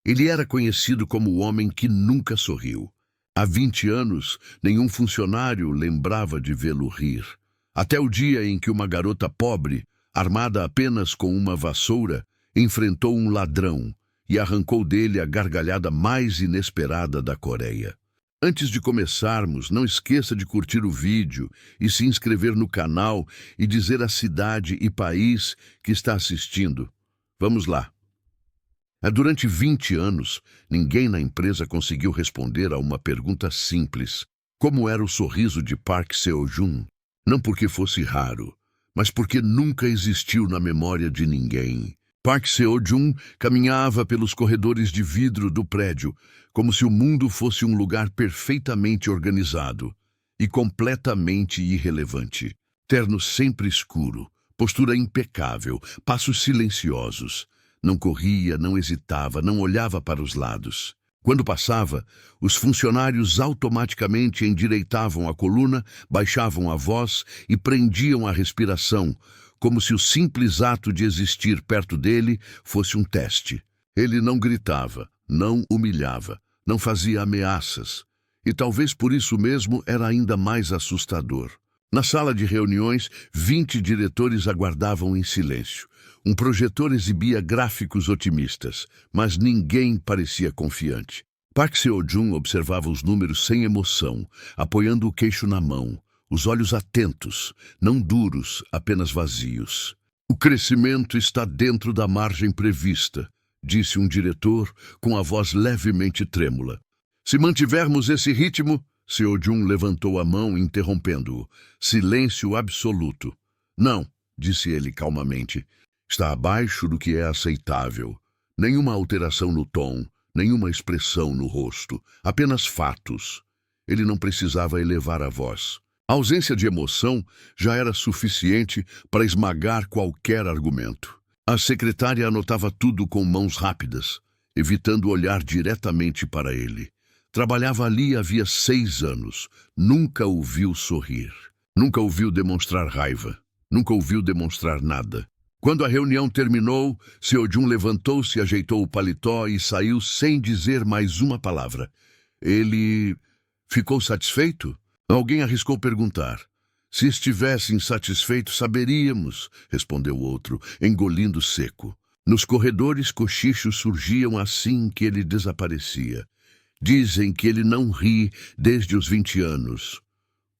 Ele era conhecido como o homem que nunca sorriu. Há 20 anos, nenhum funcionário lembrava de vê-lo rir. Até o dia em que uma garota pobre, armada apenas com uma vassoura, enfrentou um ladrão e arrancou dele a gargalhada mais inesperada da Coreia. Antes de começarmos, não esqueça de curtir o vídeo e se inscrever no canal e dizer a cidade e país que está assistindo. Vamos lá. Durante 20 anos, ninguém na empresa conseguiu responder a uma pergunta simples. Como era o sorriso de Park Seo-joon? Não porque fosse raro, mas porque nunca existiu na memória de ninguém. Park Seo-joon caminhava pelos corredores de vidro do prédio, como se o mundo fosse um lugar perfeitamente organizado e completamente irrelevante. Terno sempre escuro, postura impecável, passos silenciosos. Não corria, não hesitava, não olhava para os lados. Quando passava, os funcionários automaticamente endireitavam a coluna, baixavam a voz e prendiam a respiração, como se o simples ato de existir perto dele fosse um teste. Ele não gritava, não humilhava, não fazia ameaças. E talvez por isso mesmo era ainda mais assustador. Na sala de reuniões, 20 diretores aguardavam em silêncio. Um projetor exibia gráficos otimistas, mas ninguém parecia confiante. Park Seo-joon observava os números sem emoção, apoiando o queixo na mão, os olhos atentos, não duros, apenas vazios. O crescimento está dentro da margem prevista, disse um diretor com a voz levemente trêmula. Se mantivermos esse ritmo... Seo-joon levantou a mão, interrompendo-o. Silêncio absoluto. Não, disse ele calmamente. Está abaixo do que é aceitável. Nenhuma alteração no tom, nenhuma expressão no rosto, apenas fatos. Ele não precisava elevar a voz. A ausência de emoção já era suficiente para esmagar qualquer argumento. A secretária anotava tudo com mãos rápidas, evitando olhar diretamente para ele. Trabalhava ali havia 6 anos. Nunca o viu sorrir. Nunca o viu demonstrar raiva. Nunca o viu demonstrar nada. Quando a reunião terminou, Seo-joon levantou-se, ajeitou o paletó e saiu sem dizer mais uma palavra. Ele ficou satisfeito? Alguém arriscou perguntar. Se estivesse insatisfeito, saberíamos, respondeu o outro, engolindo seco. Nos corredores, cochichos surgiam assim que ele desaparecia. Dizem que ele não ri desde os 20 anos.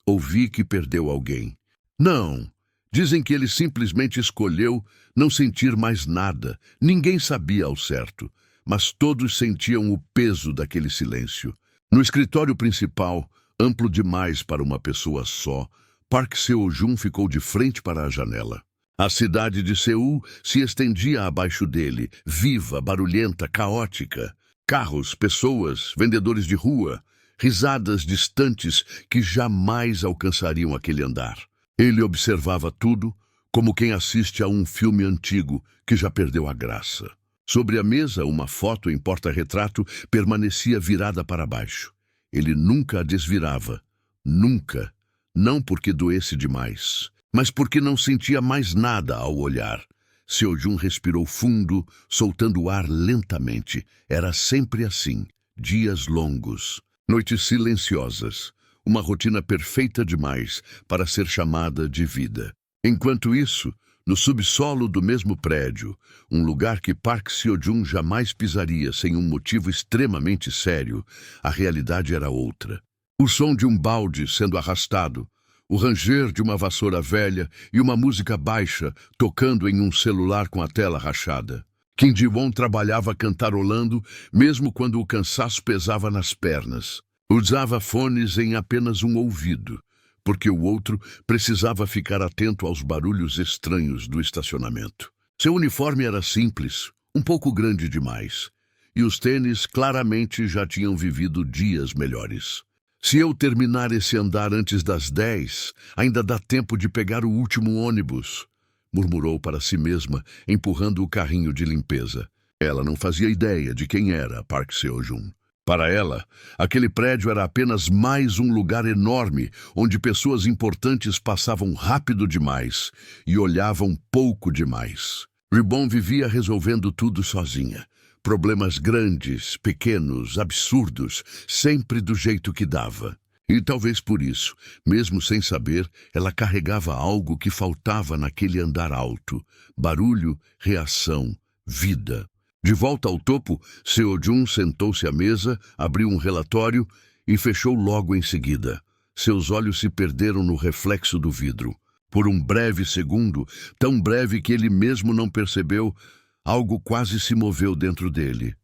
Ouvi que perdeu alguém. Não. Dizem que ele simplesmente escolheu não sentir mais nada. Ninguém sabia ao certo, mas todos sentiam o peso daquele silêncio. No escritório principal, amplo demais para uma pessoa só, Park Seo-joon ficou de frente para a janela. A cidade de Seul se estendia abaixo dele, viva, barulhenta, caótica. Carros, pessoas, vendedores de rua, risadas distantes que jamais alcançariam aquele andar. Ele observava tudo como quem assiste a um filme antigo que já perdeu a graça. Sobre a mesa, uma foto em porta-retrato permanecia virada para baixo. Ele nunca a desvirava. Nunca. Não porque doesse demais, mas porque não sentia mais nada ao olhar. Seo-joon respirou fundo, soltando o ar lentamente. Era sempre assim. Dias longos. Noites silenciosas. Uma rotina perfeita demais para ser chamada de vida. Enquanto isso, no subsolo do mesmo prédio, um lugar que Park Seo-joon jamais pisaria sem um motivo extremamente sério, a realidade era outra. O som de um balde sendo arrastado, o ranger de uma vassoura velha e uma música baixa tocando em um celular com a tela rachada. Kim Ji-won trabalhava cantarolando, mesmo quando o cansaço pesava nas pernas. Usava fones em apenas um ouvido, porque o outro precisava ficar atento aos barulhos estranhos do estacionamento. Seu uniforme era simples, um pouco grande demais, e os tênis claramente já tinham vivido dias melhores. Se eu terminar esse andar antes das 10, ainda dá tempo de pegar o último ônibus, murmurou para si mesma, empurrando o carrinho de limpeza. Ela não fazia ideia de quem era Park Seo-joon. Para ela, aquele prédio era apenas mais um lugar enorme onde pessoas importantes passavam rápido demais e olhavam pouco demais. Ribon vivia resolvendo tudo sozinha. Problemas grandes, pequenos, absurdos, sempre do jeito que dava. E talvez por isso, mesmo sem saber, ela carregava algo que faltava naquele andar alto. Barulho, reação, vida. De volta ao topo, Seo-jun sentou-se à mesa, abriu um relatório e fechou logo em seguida. Seus olhos se perderam no reflexo do vidro. Por um breve segundo, tão breve que ele mesmo não percebeu, algo quase se moveu dentro dele.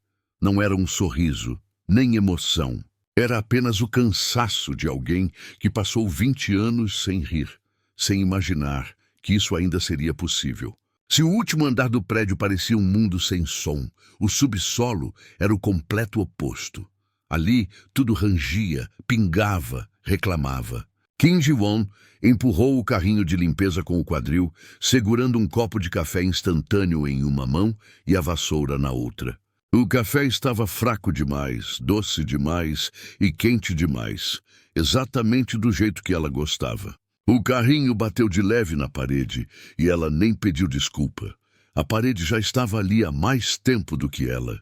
Não era um sorriso, nem emoção. Era apenas o cansaço de alguém que passou 20 anos sem rir, sem imaginar que isso ainda seria possível. Se o último andar do prédio parecia um mundo sem som, o subsolo era o completo oposto. Ali, tudo rangia, pingava, reclamava. Kim Ji-won empurrou o carrinho de limpeza com o quadril, segurando um copo de café instantâneo em uma mão e a vassoura na outra. O café estava fraco demais, doce demais e quente demais, exatamente do jeito que ela gostava. O carrinho bateu de leve na parede e ela nem pediu desculpa. A parede já estava ali há mais tempo do que ela.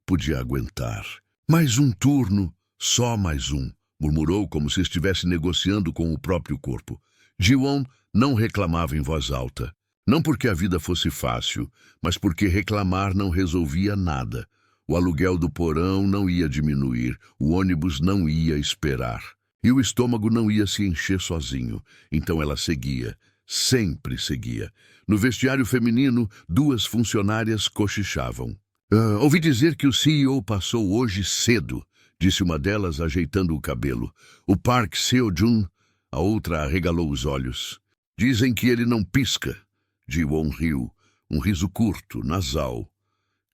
Podia aguentar. Mais um turno, só mais um, murmurou como se estivesse negociando com o próprio corpo. Ji-won não reclamava em voz alta. Não porque a vida fosse fácil, mas porque reclamar não resolvia nada. O aluguel do porão não ia diminuir, o ônibus não ia esperar. E o estômago não ia se encher sozinho. Então ela seguia, sempre seguia. No vestiário feminino, 2 funcionárias cochichavam. Ouvi dizer que o CEO passou hoje cedo, disse uma delas ajeitando o cabelo. O Park Seo-jun, a outra arregalou os olhos. Dizem que ele não pisca. Ji-won riu, um riso curto, nasal.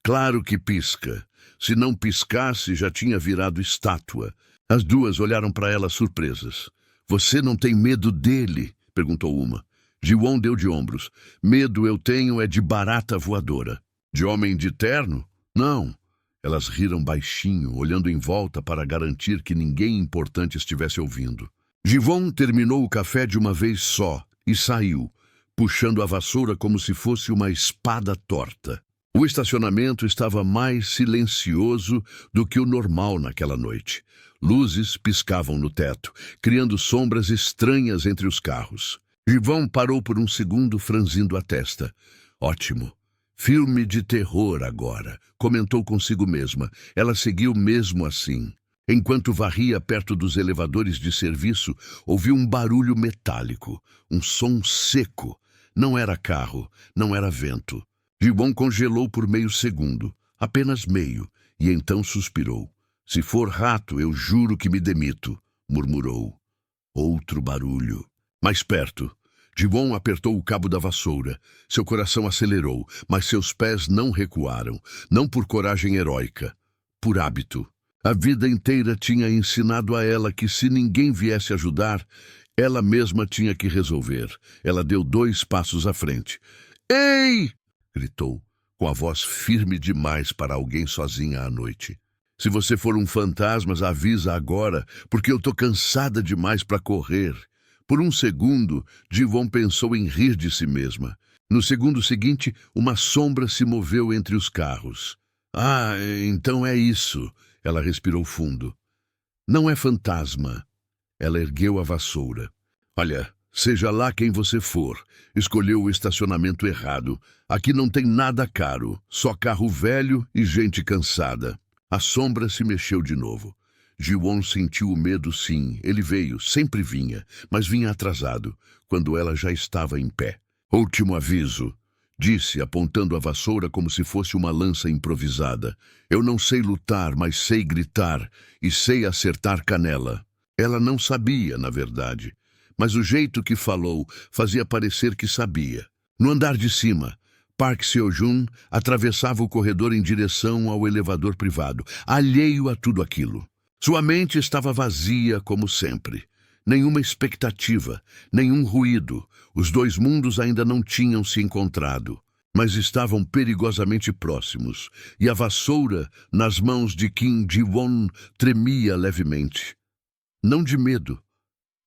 Claro que pisca. Se não piscasse, já tinha virado estátua. As 2 olharam para ela surpresas. Você não tem medo dele? Perguntou uma. Ji-won deu de ombros. Medo eu tenho é de barata voadora. De homem de terno? Não. Elas riram baixinho, olhando em volta para garantir que ninguém importante estivesse ouvindo. Ji-won terminou o café de uma vez só e saiu, puxando a vassoura como se fosse uma espada torta. O estacionamento estava mais silencioso do que o normal naquela noite. Luzes piscavam no teto, criando sombras estranhas entre os carros. Ji-won parou por um segundo, franzindo a testa. Ótimo. Filme de terror agora, comentou consigo mesma. Ela seguiu mesmo assim. Enquanto varria perto dos elevadores de serviço, ouviu um barulho metálico, um som seco. Não era carro, não era vento. Ji-won congelou por meio segundo, apenas meio, e então suspirou. Se for rato, eu juro que me demito, murmurou. Outro barulho. Mais perto. Ji-won apertou o cabo da vassoura. Seu coração acelerou, mas seus pés não recuaram, não por coragem heróica, por hábito. A vida inteira tinha ensinado a ela que se ninguém viesse ajudar, ela mesma tinha que resolver. Ela deu 2 passos à frente. Ei! Gritou, com a voz firme demais para alguém sozinha à noite. Se você for um fantasma, avisa agora, porque eu tô cansada demais para correr. Por um segundo, Ji-won pensou em rir de si mesma. No segundo seguinte, uma sombra se moveu entre os carros. Ah, então é isso. Ela respirou fundo. Não é fantasma. Ela ergueu a vassoura. Olha, seja lá quem você for, escolheu o estacionamento errado. Aqui não tem nada caro, só carro velho e gente cansada. A sombra se mexeu de novo. Ji-won sentiu o medo, sim. Ele veio, sempre vinha, mas vinha atrasado, quando ela já estava em pé. Último aviso, disse, apontando a vassoura como se fosse uma lança improvisada. Eu não sei lutar, mas sei gritar e sei acertar canela. Ela não sabia, na verdade, mas o jeito que falou fazia parecer que sabia. No andar de cima, Park Seo-jun atravessava o corredor em direção ao elevador privado, alheio a tudo aquilo. Sua mente estava vazia como sempre. Nenhuma expectativa, nenhum ruído. Os 2 mundos ainda não tinham se encontrado, mas estavam perigosamente próximos, e a vassoura, nas mãos de Kim Ji-won, tremia levemente. Não de medo,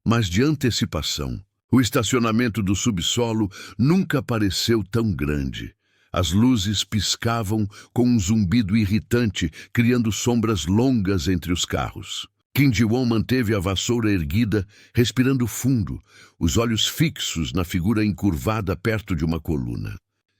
mas de antecipação. O estacionamento do subsolo nunca pareceu tão grande. As luzes piscavam com um zumbido irritante, criando sombras longas entre os carros. Kim Ji-won manteve a vassoura erguida, respirando fundo, os olhos fixos na figura encurvada perto de uma coluna.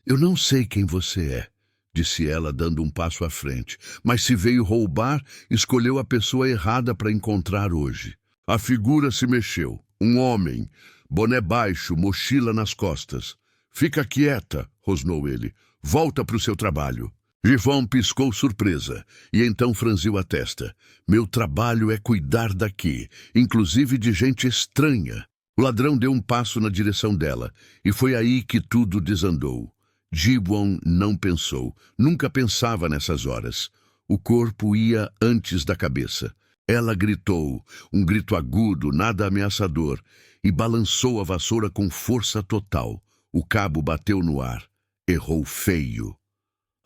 "Eu não sei quem você é", disse ela, dando um passo à frente, "mas se veio roubar, escolheu a pessoa errada para encontrar hoje." A figura se mexeu. Um homem, boné baixo, mochila nas costas. "Fica quieta", rosnou ele. "Volta para o seu trabalho." Ji-won piscou surpresa e então franziu a testa. "Meu trabalho é cuidar daqui, inclusive de gente estranha." O ladrão deu um passo na direção dela e foi aí que tudo desandou. Ji-won não pensou, nunca pensava nessas horas. O corpo ia antes da cabeça. Ela gritou, um grito agudo, nada ameaçador, e balançou a vassoura com força total. O cabo bateu no ar. Errou feio.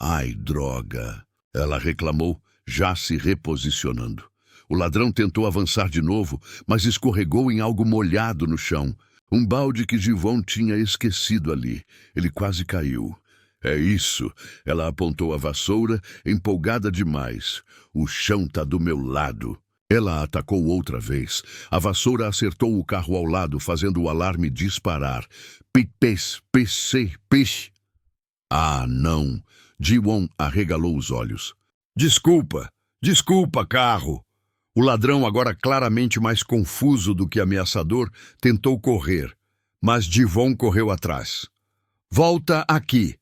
"Ai, droga!" ela reclamou, já se reposicionando. O ladrão tentou avançar de novo, mas escorregou em algo molhado no chão. Um balde que Ji-won tinha esquecido ali. Ele quase caiu. "É isso." Ela apontou a vassoura, empolgada demais. "O chão tá do meu lado." Ela atacou outra vez. A vassoura acertou o carro ao lado, fazendo o alarme disparar. "Pipês, PC, pis." "Ah, não." Ji-won arregalou os olhos. Desculpa, carro." O ladrão, agora claramente mais confuso do que ameaçador, tentou correr, mas Ji-won correu atrás. "Volta aqui!"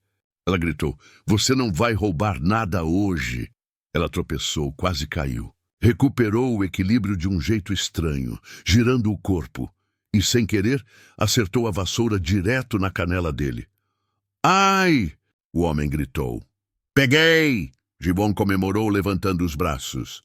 ela gritou. "Você não vai roubar nada hoje." Ela tropeçou, quase caiu. Recuperou o equilíbrio de um jeito estranho, girando o corpo, e, sem querer, acertou a vassoura direto na canela dele. "Ai!" o homem gritou. "Peguei!" Ji-won comemorou, levantando os braços.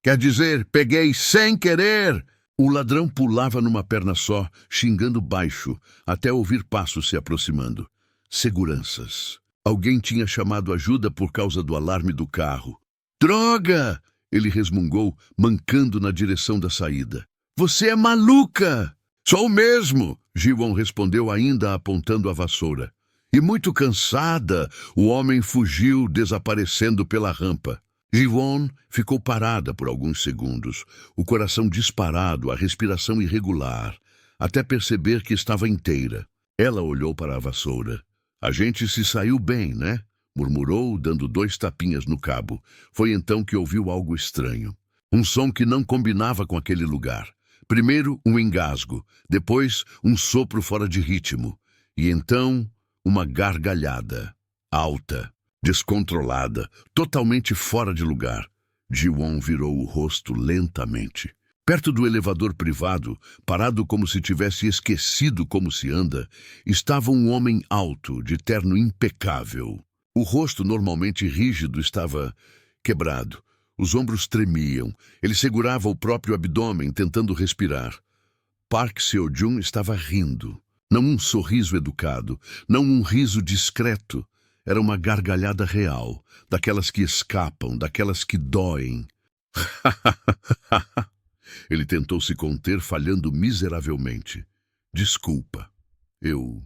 "Quer dizer, peguei sem querer!" O ladrão pulava numa perna só, xingando baixo, até ouvir passos se aproximando. Seguranças. Alguém tinha chamado ajuda por causa do alarme do carro. "Droga!" ele resmungou, mancando na direção da saída. "Você é maluca!" "Sou mesmo!" Ji-won respondeu, ainda apontando a vassoura. E muito cansada, o homem fugiu, desaparecendo pela rampa. Ji-won ficou parada por alguns segundos, o coração disparado, a respiração irregular, até perceber que estava inteira. Ela olhou para a vassoura. "A gente se saiu bem, né?" murmurou, dando 2 tapinhas no cabo. Foi então que ouviu algo estranho. Um som que não combinava com aquele lugar. Primeiro, um engasgo, depois, um sopro fora de ritmo. E então, uma gargalhada, alta, descontrolada, totalmente fora de lugar. Ji-won virou o rosto lentamente. Perto do elevador privado, parado como se tivesse esquecido como se anda, estava um homem alto, de terno impecável. O rosto, normalmente rígido, estava quebrado. Os ombros tremiam. Ele segurava o próprio abdômen, tentando respirar. Park Seo-joon estava rindo. Não um sorriso educado, não um riso discreto. Era uma gargalhada real, daquelas que escapam, daquelas que doem. Ele tentou se conter, falhando miseravelmente. "Desculpa, eu..."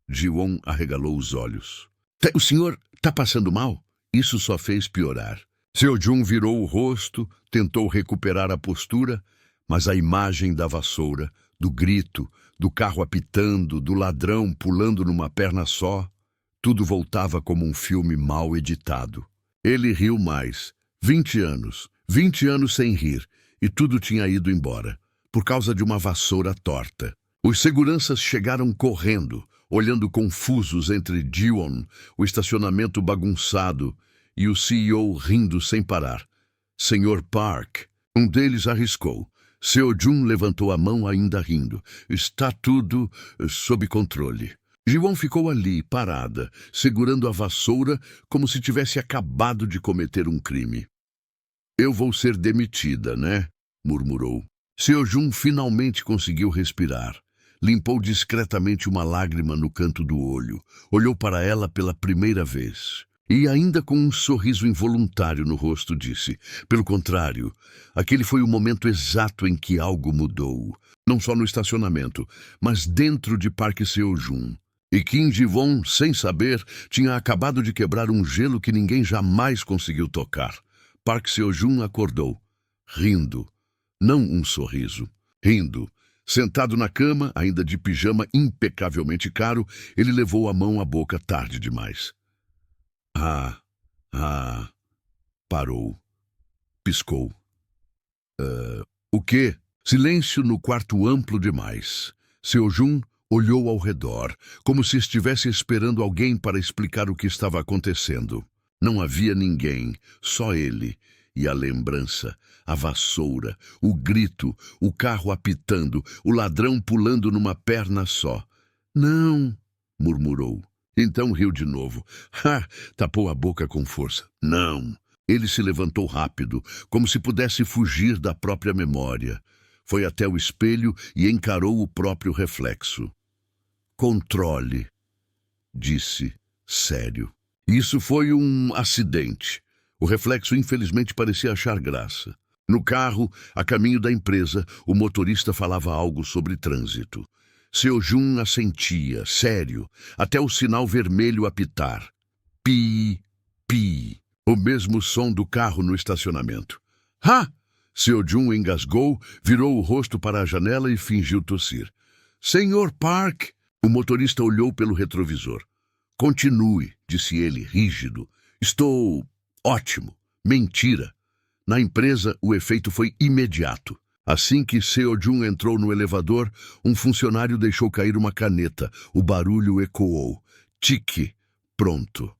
Ji-won arregalou os olhos. "O senhor está passando mal?" Isso só fez piorar. Seo-joon virou o rosto, tentou recuperar a postura, mas a imagem da vassoura, do grito, do carro apitando, do ladrão pulando numa perna só, tudo voltava como um filme mal editado. Ele riu mais. 20 anos. 20 anos sem rir, e tudo tinha ido embora, por causa de uma vassoura torta. Os seguranças chegaram correndo, olhando confusos entre Ji-won, o estacionamento bagunçado, e o CEO rindo sem parar. "Senhor Park." Um deles arriscou. Seo-joon levantou a mão ainda rindo. "Está tudo sob controle." Ji-won ficou ali, parada, segurando a vassoura como se tivesse acabado de cometer um crime. "Eu vou ser demitida, né?" murmurou. Seo-joon finalmente conseguiu respirar. Limpou discretamente uma lágrima no canto do olho. Olhou para ela pela primeira vez. E ainda com um sorriso involuntário no rosto disse: "Pelo contrário, aquele foi o momento exato em que algo mudou. Não só no estacionamento, mas dentro de Park Seo-joon." E Kim Ji-won, sem saber, tinha acabado de quebrar um gelo que ninguém jamais conseguiu tocar. Park Seo-joon acordou, rindo. Não um sorriso, rindo. Sentado na cama, ainda de pijama impecavelmente caro, ele levou a mão à boca tarde demais. Parou. Piscou. O quê? Silêncio no quarto amplo demais. Seo-joon olhou ao redor, como se estivesse esperando alguém para explicar o que estava acontecendo. Não havia ninguém, só ele. E a lembrança, a vassoura, o grito, o carro apitando, o ladrão pulando numa perna só. Não, murmurou. Então riu de novo. Tapou a boca com força. Não. Ele se levantou rápido, como se pudesse fugir da própria memória. Foi até o espelho e encarou o próprio reflexo. Controle, disse, sério. Isso foi um acidente. O reflexo infelizmente parecia achar graça. No carro, a caminho da empresa, o motorista falava algo sobre trânsito. Seo-joon assentia, sério, até o sinal vermelho apitar. Pi, pi. O mesmo som do carro no estacionamento. Seo-joon engasgou, virou o rosto para a janela e fingiu tossir. Senhor Park! O motorista olhou pelo retrovisor. Continue, disse ele, rígido. Estou ótimo. Mentira. Na empresa, o efeito foi imediato. Assim que Seo-joon entrou no elevador, um funcionário deixou cair uma caneta. O barulho ecoou. Tique. Pronto.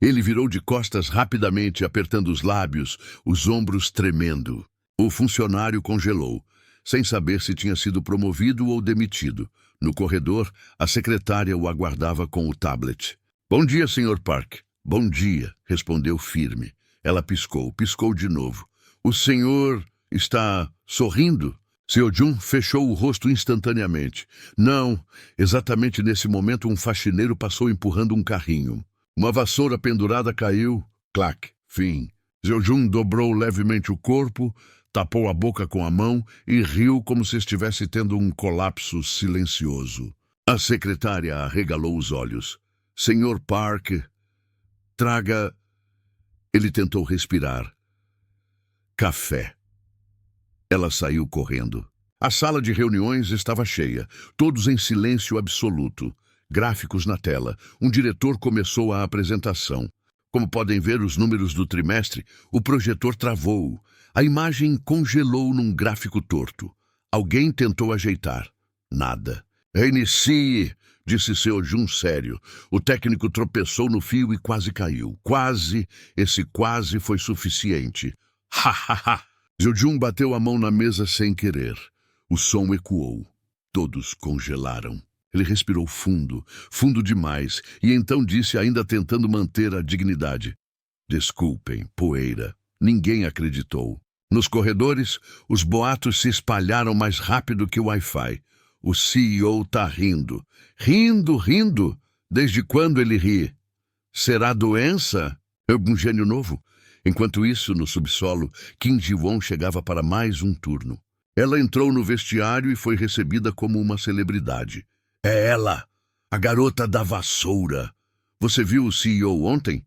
Ele virou de costas rapidamente, apertando os lábios, os ombros tremendo. O funcionário congelou, sem saber se tinha sido promovido ou demitido. No corredor, a secretária o aguardava com o tablet. Bom dia, Sr. Park. Bom dia, respondeu firme. Ela piscou de novo. O senhor está sorrindo? Seo-joon fechou o rosto instantaneamente. Não, exatamente nesse momento um faxineiro passou empurrando um carrinho. Uma vassoura pendurada caiu. Clac, fim. Seo-joon dobrou levemente o corpo, tapou a boca com a mão e riu como se estivesse tendo um colapso silencioso. A secretária arregalou os olhos. Sr. Park, traga... Ele tentou respirar. Café. Ela saiu correndo. A sala de reuniões estava cheia, todos em silêncio absoluto. Gráficos na tela. Um diretor começou a apresentação. Como podem ver os números do trimestre, o projetor travou. A imagem congelou num gráfico torto. Alguém tentou ajeitar. Nada. Reinicie, disse Seo-joon sério. O técnico tropeçou no fio e quase caiu. Esse quase foi suficiente. Seo-joon bateu a mão na mesa sem querer. O som ecoou. Todos congelaram. Ele respirou fundo, fundo demais, e então disse, ainda tentando manter a dignidade. Desculpem, poeira. Ninguém acreditou. Nos corredores, os boatos se espalharam mais rápido que o Wi-Fi. O CEO tá rindo. Rindo. Desde quando ele ri? Será doença? Algum gênio novo? Enquanto isso, no subsolo, Kim Ji-won chegava para mais um turno. Ela entrou no vestiário e foi recebida como uma celebridade. É ela, a garota da vassoura. Você viu o CEO ontem?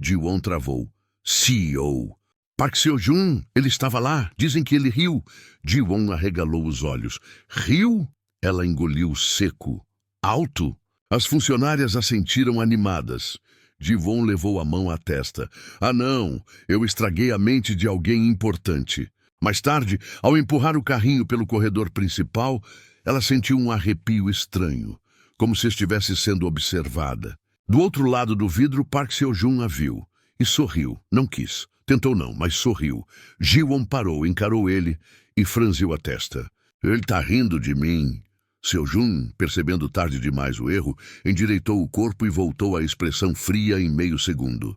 Ji-won travou. CEO. Park Seo-joon, ele estava lá. Dizem que ele riu. Ji-won arregalou os olhos. Riu? Ela engoliu seco. Alto? As funcionárias assentiram animadas. Ji-won levou a mão à testa. Não, eu estraguei a mente de alguém importante. Mais tarde, ao empurrar o carrinho pelo corredor principal, ela sentiu um arrepio estranho, como se estivesse sendo observada. Do outro lado do vidro, Park Seo-joon a viu. E sorriu. Não quis. Tentou não, mas sorriu. Ji-won parou, encarou ele e franziu a testa. Ele tá rindo de mim. Seo-joon, percebendo tarde demais o erro, endireitou o corpo e voltou à expressão fria em meio segundo.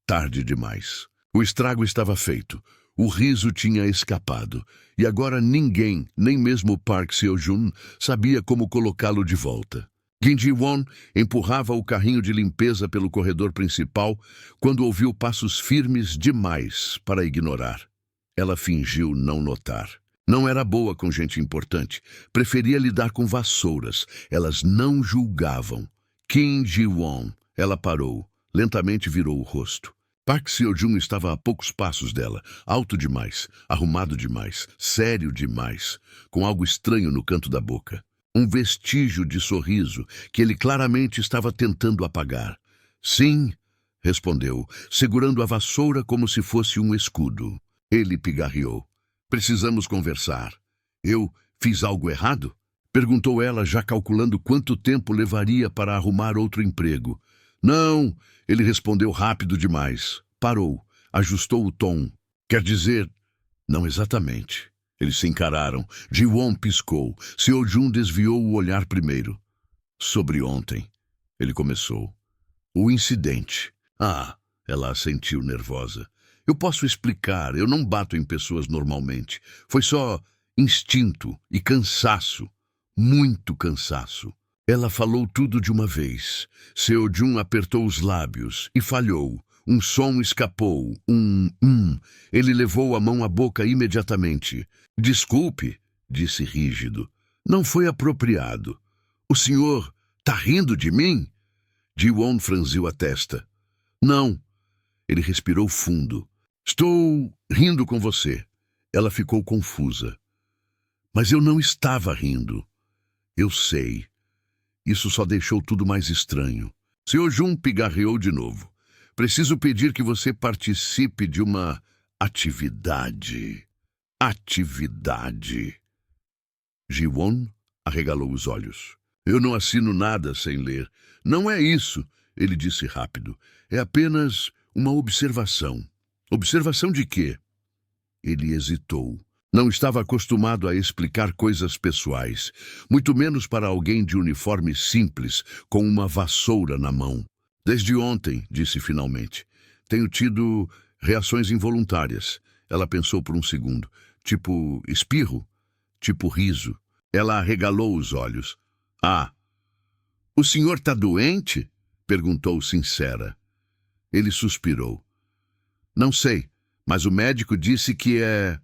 Tarde demais. O estrago estava feito. O riso tinha escapado, e agora ninguém, nem mesmo Park Seo-joon, sabia como colocá-lo de volta. Kim Ji-won empurrava o carrinho de limpeza pelo corredor principal quando ouviu passos firmes demais para ignorar. Ela fingiu não notar. Não era boa com gente importante. Preferia lidar com vassouras. Elas não julgavam. Kim Ji-won. Ela parou. Lentamente virou o rosto. Park Seo-joon estava a poucos passos dela, alto demais, arrumado demais, sério demais, com algo estranho no canto da boca. Um vestígio de sorriso que ele claramente estava tentando apagar. Sim, respondeu, segurando a vassoura como se fosse um escudo. Ele pigarreou. Precisamos conversar. Eu fiz algo errado? Perguntou ela, já calculando quanto tempo levaria para arrumar outro emprego. Não, ele respondeu rápido demais. Parou, ajustou o tom. Quer dizer, não exatamente. Eles se encararam. Ji-won piscou. Seo-joon desviou o olhar primeiro. Sobre ontem, ele começou. O incidente. Ah, ela assentiu nervosa. Eu posso explicar, eu não bato em pessoas normalmente. Foi só instinto e cansaço. Muito cansaço. Ela falou tudo de uma vez. Seo-joon apertou os lábios e falhou. Um som escapou. Ele levou a mão à boca imediatamente. Desculpe, disse rígido. Não foi apropriado. O senhor tá rindo de mim? Ji-won franziu a testa. Não. Ele respirou fundo. Estou rindo com você. Ela ficou confusa. Mas eu não estava rindo. Eu sei. Isso só deixou tudo mais estranho. Seo-joon pigarreou de novo. Preciso pedir que você participe de uma atividade. Atividade. Ji-won arregalou os olhos. Eu não assino nada sem ler. Não é isso, ele disse rápido. É apenas uma observação. Observação de quê? Ele hesitou. Não estava acostumado a explicar coisas pessoais, muito menos para alguém de uniforme simples, com uma vassoura na mão. Desde ontem, disse finalmente. Tenho tido reações involuntárias. Ela pensou por um segundo. Tipo espirro? Tipo riso. Ela arregalou os olhos. Ah, o senhor está doente? Perguntou sincera. Ele suspirou. Não sei, mas o médico disse que é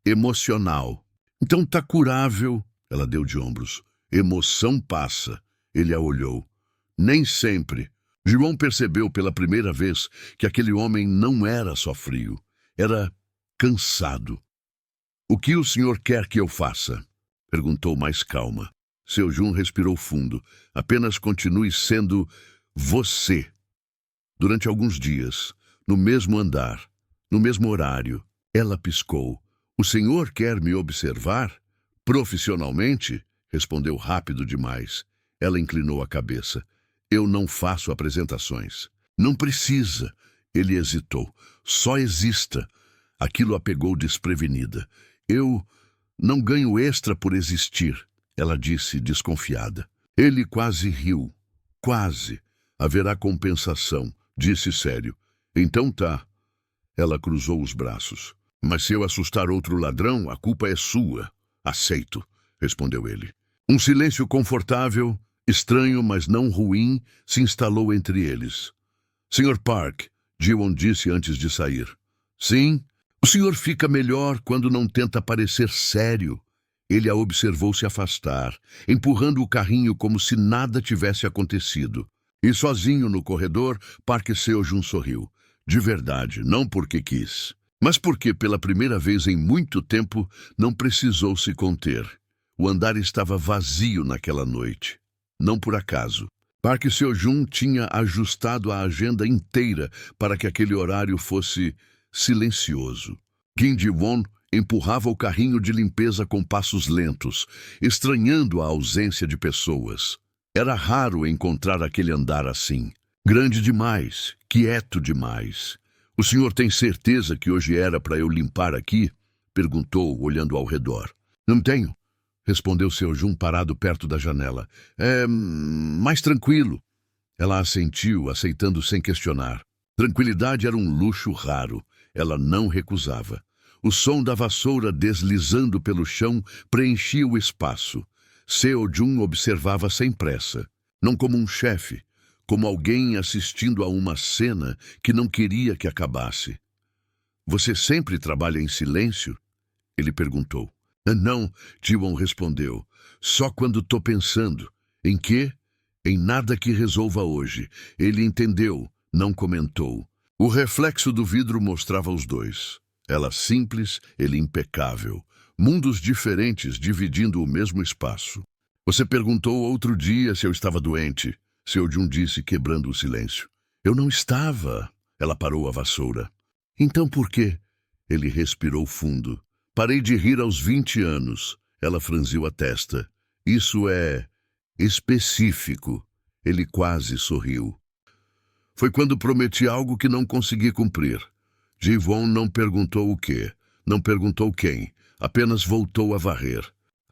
emocional. Então tá curável. Ela deu de ombros. Emoção passa. Ele a olhou. Nem sempre. Ji-won percebeu pela primeira vez que aquele homem não era só frio. Era cansado. O que o senhor quer que eu faça? Perguntou mais calma. Seo-joon respirou fundo. Apenas continue sendo você. Durante alguns dias, no mesmo andar, no mesmo horário, ela piscou. O senhor quer me observar? Profissionalmente? Respondeu rápido demais. Ela inclinou a cabeça. Eu não faço apresentações. Não precisa. Ele hesitou. Só exista. Aquilo a pegou desprevenida. Eu não ganho extra por existir, ela disse desconfiada. Ele quase riu. Quase. Haverá compensação, disse sério. Então tá. Ela cruzou os braços. Mas se eu assustar outro ladrão, a culpa é sua. Aceito, respondeu ele. Um silêncio confortável, estranho, mas não ruim, se instalou entre eles. Sr. Park, Ji-won disse antes de sair. Sim, o senhor fica melhor quando não tenta parecer sério. Ele a observou se afastar, empurrando o carrinho como se nada tivesse acontecido. E sozinho no corredor, Park Seo-joon sorriu. De verdade, não porque quis, mas porque pela primeira vez em muito tempo não precisou se conter. O andar estava vazio naquela noite. Não por acaso. Park Seo-joon tinha ajustado a agenda inteira para que aquele horário fosse silencioso. Kim Ji-won empurrava o carrinho de limpeza com passos lentos, estranhando a ausência de pessoas. Era raro encontrar aquele andar assim. Grande demais, quieto demais. O senhor tem certeza que hoje era para eu limpar aqui? Perguntou, olhando ao redor. Não tenho, respondeu Seo-joon parado perto da janela. É mais tranquilo. Ela assentiu, aceitando sem questionar. Tranquilidade era um luxo raro. Ela não recusava. O som da vassoura deslizando pelo chão preenchia o espaço. Seo-joon observava sem pressa, não como um chefe, como alguém assistindo a uma cena que não queria que acabasse. Você sempre trabalha em silêncio? Ele perguntou. Não, Jiwon respondeu. Só quando tô pensando. Em quê? Em nada que resolva hoje. Ele entendeu, não comentou. O reflexo do vidro mostrava os dois. Ela simples, ele impecável. Mundos diferentes dividindo o mesmo espaço. Você perguntou outro dia se eu estava doente. Seojun disse, quebrando o silêncio. Eu não estava. Ela parou a vassoura. Então por quê? Ele respirou fundo. Parei de rir aos 20 anos. Ela franziu a testa. Isso é específico. Ele quase sorriu. Foi quando prometi algo que não consegui cumprir. Jiwon não perguntou o quê, não perguntou quem, apenas voltou a varrer.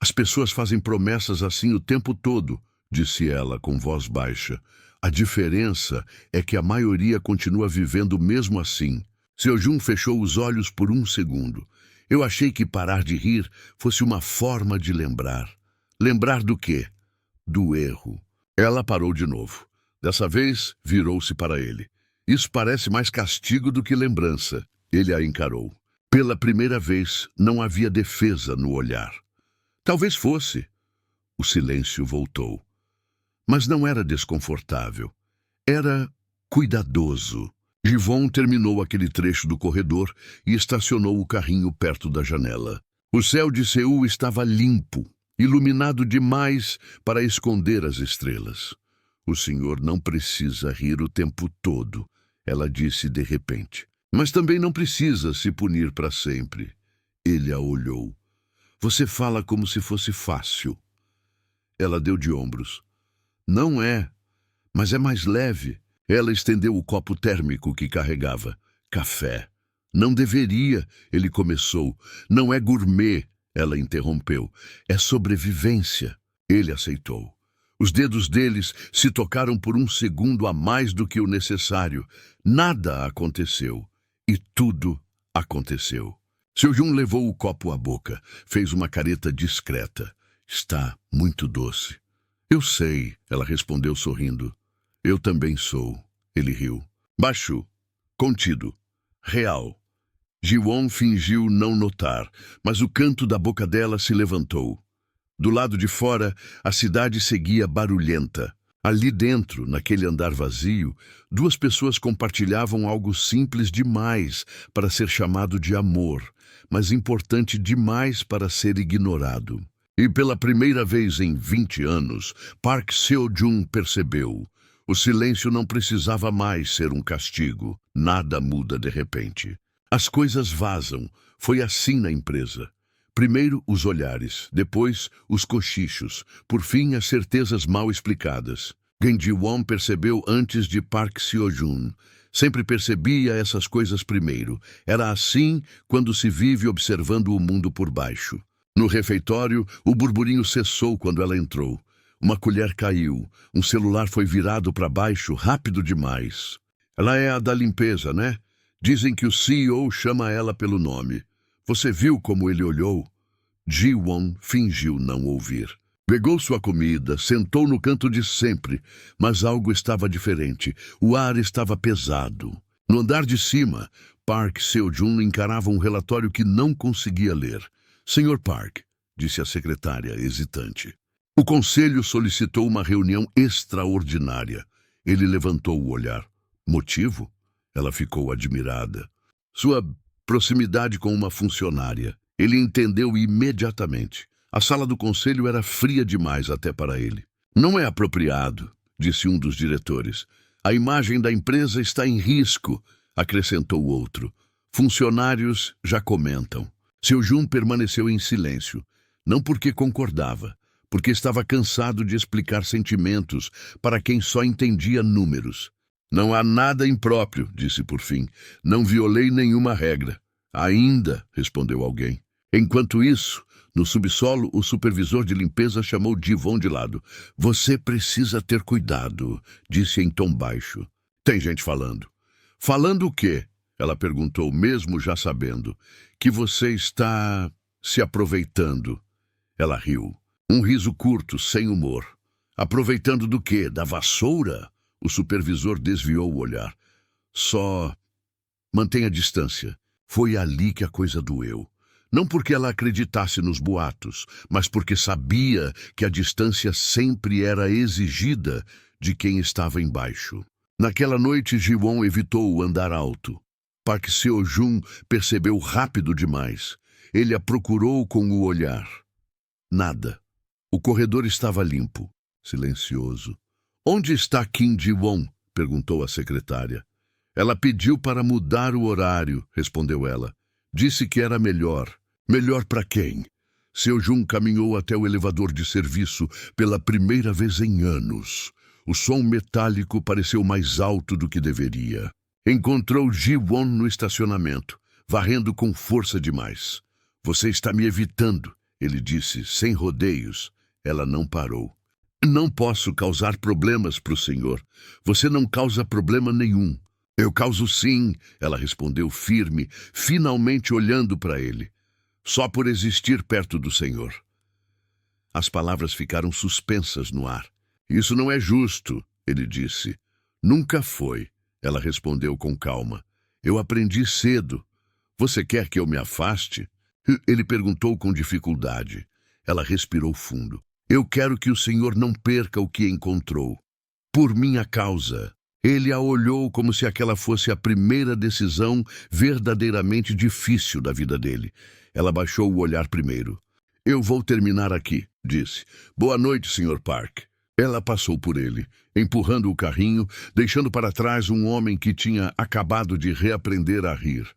As pessoas fazem promessas assim o tempo todo, disse ela com voz baixa. A diferença é que a maioria continua vivendo mesmo assim. Seojun fechou os olhos por um segundo. Eu achei que parar de rir fosse uma forma de lembrar. Lembrar do quê? Do erro. Ela parou de novo. Dessa vez, virou-se para ele. Isso parece mais castigo do que lembrança. Ele a encarou. Pela primeira vez, não havia defesa no olhar. Talvez fosse. O silêncio voltou. Mas não era desconfortável. Era cuidadoso. Jiwon terminou aquele trecho do corredor e estacionou o carrinho perto da janela. O céu de Seul estava limpo, iluminado demais para esconder as estrelas. O senhor não precisa rir o tempo todo, ela disse de repente. Mas também não precisa se punir para sempre. Ele a olhou. Você fala como se fosse fácil. Ela deu de ombros. Não é, mas é mais leve. Ela estendeu o copo térmico que carregava. Café. Não deveria, ele começou. Não é gourmet, ela interrompeu. É sobrevivência. Ele aceitou. Os dedos deles se tocaram por um segundo a mais do que o necessário. Nada aconteceu. E tudo aconteceu. Seojun levou o copo à boca. Fez uma careta discreta. Está muito doce. Eu sei, ela respondeu sorrindo. Eu também sou. Ele riu. Baixo. Contido. Real. Jiwon fingiu não notar, mas o canto da boca dela se levantou. Do lado de fora, a cidade seguia barulhenta. Ali dentro, naquele andar vazio, duas pessoas compartilhavam algo simples demais para ser chamado de amor, mas importante demais para ser ignorado. E pela primeira vez em 20 anos, Park Seo-jun percebeu. O silêncio não precisava mais ser um castigo. Nada muda de repente. As coisas vazam. Foi assim na empresa. Primeiro os olhares, depois os cochichos, por fim as certezas mal explicadas. Genji-won percebeu antes de Park Seo-jun. Sempre percebia essas coisas primeiro. Era assim quando se vive observando o mundo por baixo. No refeitório, o burburinho cessou quando ela entrou. Uma colher caiu. Um celular foi virado para baixo rápido demais. Ela é a da limpeza, né? Dizem que o CEO chama ela pelo nome. Você viu como ele olhou? Jiwon fingiu não ouvir. Pegou sua comida, sentou no canto de sempre, mas algo estava diferente. O ar estava pesado. No andar de cima, Park Seo-jun encarava um relatório que não conseguia ler. Senhor Park, disse a secretária, hesitante. O conselho solicitou uma reunião extraordinária. Ele levantou o olhar. Motivo? Ela ficou admirada. Sua proximidade com uma funcionária. Ele entendeu imediatamente. A sala do conselho era fria demais até para ele. Não é apropriado, disse um dos diretores. A imagem da empresa está em risco, acrescentou o outro. Funcionários já comentam. Seojun permaneceu em silêncio. Não porque concordava, porque estava cansado de explicar sentimentos para quem só entendia números. Não há nada impróprio, disse por fim. Não violei nenhuma regra. Ainda, respondeu alguém. Enquanto isso, no subsolo, o supervisor de limpeza chamou Jiwon de lado. Você precisa ter cuidado, disse em tom baixo. Tem gente falando. Falando o quê? Ela perguntou, mesmo já sabendo. Que você está se aproveitando. Ela riu. Um riso curto, sem humor. Aproveitando do quê? Da vassoura? O supervisor desviou o olhar. Só mantenha distância. Foi ali que a coisa doeu. Não porque ela acreditasse nos boatos, mas porque sabia que a distância sempre era exigida de quem estava embaixo. Naquela noite, Ji-won evitou o andar alto. Park Seo-joon percebeu rápido demais. Ele a procurou com o olhar. Nada. O corredor estava limpo, silencioso. "Onde está Kim Ji-won?" perguntou a secretária. "Ela pediu para mudar o horário", respondeu ela. "Disse que era melhor." "Melhor para quem?" Seo-joon caminhou até o elevador de serviço pela primeira vez em anos. O som metálico pareceu mais alto do que deveria. Encontrou Ji-won no estacionamento, varrendo com força demais. "Você está me evitando", ele disse, sem rodeios. Ela não parou. "Não posso causar problemas para o senhor. Você não causa problema nenhum." "Eu causo sim", ela respondeu firme, finalmente olhando para ele. "Só por existir perto do senhor." As palavras ficaram suspensas no ar. "Isso não é justo", ele disse. "Nunca foi", ela respondeu com calma. "Eu aprendi cedo." "Você quer que eu me afaste?" Ele perguntou com dificuldade. Ela respirou fundo. "Eu quero que o senhor não perca o que encontrou. Por minha causa." Ele a olhou como se aquela fosse a primeira decisão verdadeiramente difícil da vida dele. Ela baixou o olhar primeiro. "Eu vou terminar aqui", disse. "Boa noite, Sr. Park." Ela passou por ele, empurrando o carrinho, deixando para trás um homem que tinha acabado de reaprender a rir.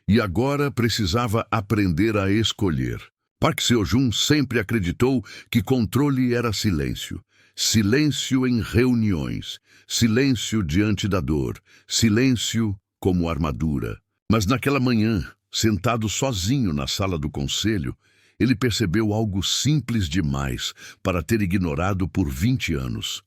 E agora precisava aprender a escolher. Park Seo-joon sempre acreditou que controle era silêncio. Silêncio em reuniões, silêncio diante da dor, silêncio como armadura. Mas naquela manhã, sentado sozinho na sala do conselho, ele percebeu algo simples demais para ter ignorado por 20 anos.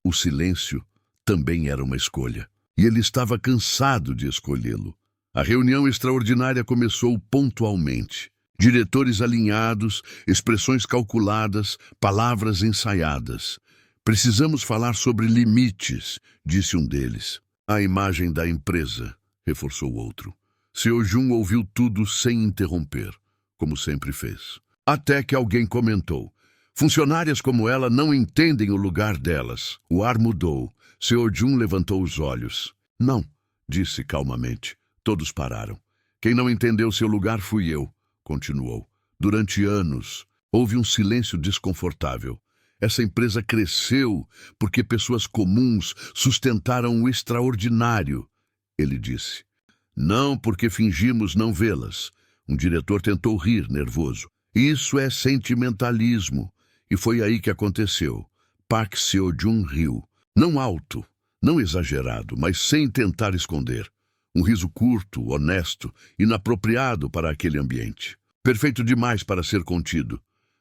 O silêncio também era uma escolha, e ele estava cansado de escolhê-lo. A reunião extraordinária começou pontualmente. Diretores alinhados, expressões calculadas, palavras ensaiadas. "Precisamos falar sobre limites", disse um deles. "A imagem da empresa", reforçou outro. Seo-joon ouviu tudo sem interromper, como sempre fez. Até que alguém comentou: "Funcionárias como ela não entendem o lugar delas." O ar mudou. Seo-joon levantou os olhos. "Não", disse calmamente. Todos pararam. "Quem não entendeu seu lugar fui eu", continuou. "Durante anos, houve um silêncio desconfortável. Essa empresa cresceu porque pessoas comuns sustentaram o extraordinário", ele disse. "Não porque fingimos não vê-las." Um diretor tentou rir, nervoso. "Isso é sentimentalismo." E foi aí que aconteceu. Park Seo-joon riu. Não alto, não exagerado, mas sem tentar esconder. Um riso curto, honesto, inapropriado para aquele ambiente. Perfeito demais para ser contido.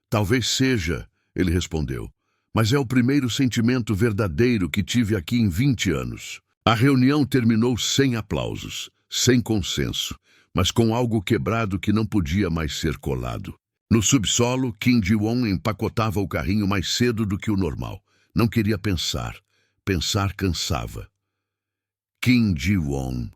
"Talvez seja", ele respondeu. "Mas é o primeiro sentimento verdadeiro que tive aqui em 20 anos." A reunião terminou sem aplausos, sem consenso, mas com algo quebrado que não podia mais ser colado. No subsolo, Kim Ji-won empacotava o carrinho mais cedo do que o normal. Não queria pensar. Pensar cansava. Kim Ji-won.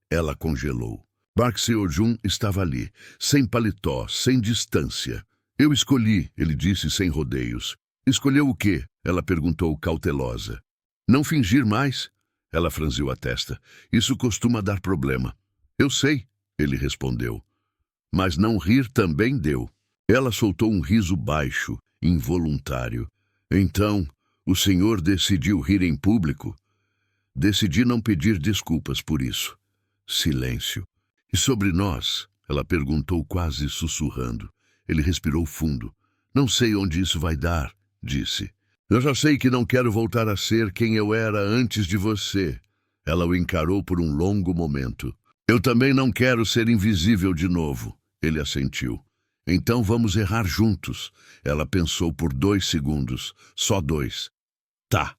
Ela congelou. Park Seo-joon estava ali, sem paletó, sem distância. "Eu escolhi", ele disse sem rodeios. "Escolheu o quê?" ela perguntou cautelosa. "Não fingir mais." Ela franziu a testa. "Isso costuma dar problema." "Eu sei", ele respondeu. "Mas não rir também deu." Ela soltou um riso baixo, involuntário. "Então, o senhor decidiu rir em público?" "Decidi não pedir desculpas por isso." Silêncio. "E sobre nós?" ela perguntou quase sussurrando. Ele respirou fundo. "Não sei onde isso vai dar", disse. "Eu já sei que não quero voltar a ser quem eu era antes de você." Ela o encarou por um longo momento. "Eu também não quero ser invisível de novo", ele assentiu. "Então vamos errar juntos." Ela pensou por 2 segundos. Só 2. "Tá",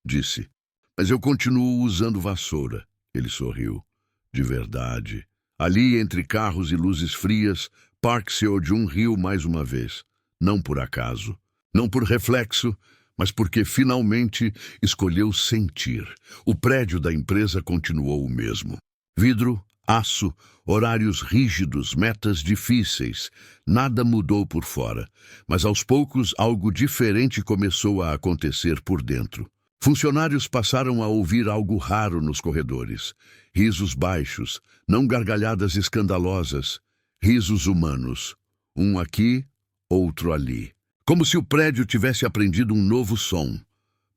disse. "Mas eu continuo usando vassoura." Ele sorriu. De verdade. Ali, entre carros e luzes frias, Park Seo-joon riu mais uma vez. Não por acaso. Não por reflexo, mas porque finalmente escolheu sentir. O prédio da empresa continuou o mesmo. Vidro, Aço, horários rígidos, metas difíceis. Nada mudou por fora, mas aos poucos algo diferente começou a acontecer por dentro. Funcionários passaram a ouvir algo raro nos corredores. Risos baixos, não gargalhadas escandalosas. Risos humanos. Um aqui, outro ali. Como se o prédio tivesse aprendido um novo som.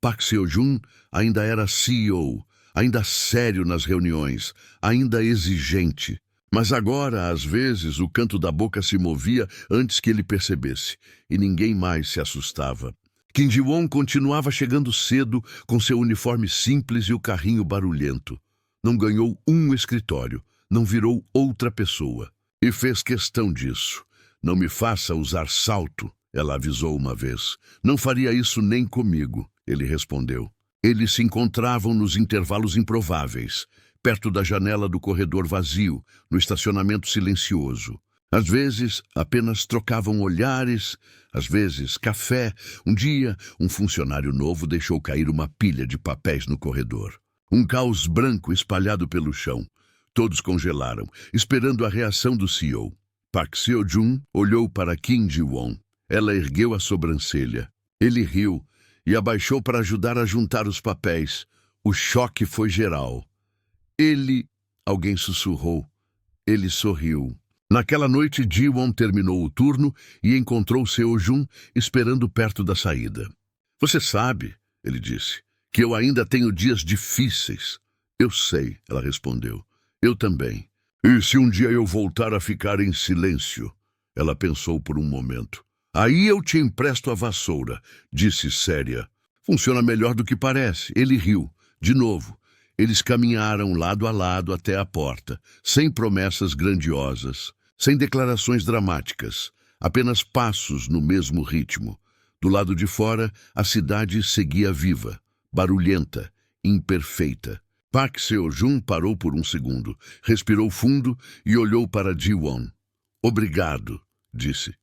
Park Seo-joon ainda era CEO, ainda sério nas reuniões, ainda exigente. Mas agora, às vezes, o canto da boca se movia antes que ele percebesse, e ninguém mais se assustava. Kim Ji-won continuava chegando cedo com seu uniforme simples e o carrinho barulhento. Não ganhou um escritório, não virou outra pessoa. E fez questão disso. Não me faça usar salto, ela avisou uma vez. Não faria isso nem comigo, ele respondeu. Eles se encontravam nos intervalos improváveis, perto da janela do corredor vazio, no estacionamento silencioso. Às vezes, apenas trocavam olhares, às vezes, café. Um dia, um funcionário novo deixou cair uma pilha de papéis no corredor. Um caos branco espalhado pelo chão. Todos congelaram, esperando a reação do CEO. Park Seo-joon olhou para Kim Ji-won. Ela ergueu a sobrancelha. Ele riu e abaixou para ajudar a juntar os papéis. O choque foi geral. Alguém sussurrou. Ele sorriu. Naquela noite, Ji-won terminou o turno e encontrou Seo-joon esperando perto da saída. Você sabe, ele disse, que eu ainda tenho dias difíceis. Eu sei, ela respondeu. Eu também. E se um dia eu voltar a ficar em silêncio? Ela pensou por um momento. Aí eu te empresto a vassoura, disse séria. Funciona melhor do que parece. Ele riu. De novo. Eles caminharam lado a lado até a porta, sem promessas grandiosas, sem declarações dramáticas, apenas passos no mesmo ritmo. Do lado de fora, a cidade seguia viva, barulhenta, imperfeita. Park Seo-joon parou por um segundo, respirou fundo e olhou para Ji-won. Obrigado, disse.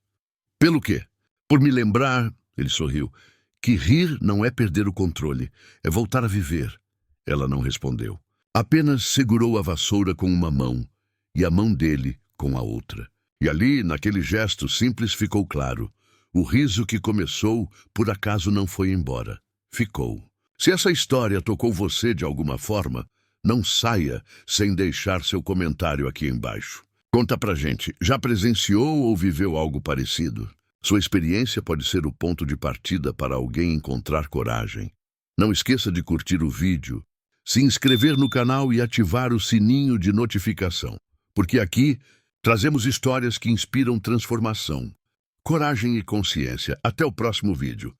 Pelo quê? Por me lembrar, ele sorriu, que rir não é perder o controle, é voltar a viver. Ela não respondeu. Apenas segurou a vassoura com uma mão e a mão dele com a outra. E ali, naquele gesto simples, ficou claro. O riso que começou, por acaso não foi embora. Ficou. Se essa história tocou você de alguma forma, não saia sem deixar seu comentário aqui embaixo. Conta pra gente, já presenciou ou viveu algo parecido? Sua experiência pode ser o ponto de partida para alguém encontrar coragem. Não esqueça de curtir o vídeo, se inscrever no canal e ativar o sininho de notificação, porque aqui trazemos histórias que inspiram transformação, coragem e consciência. Até o próximo vídeo.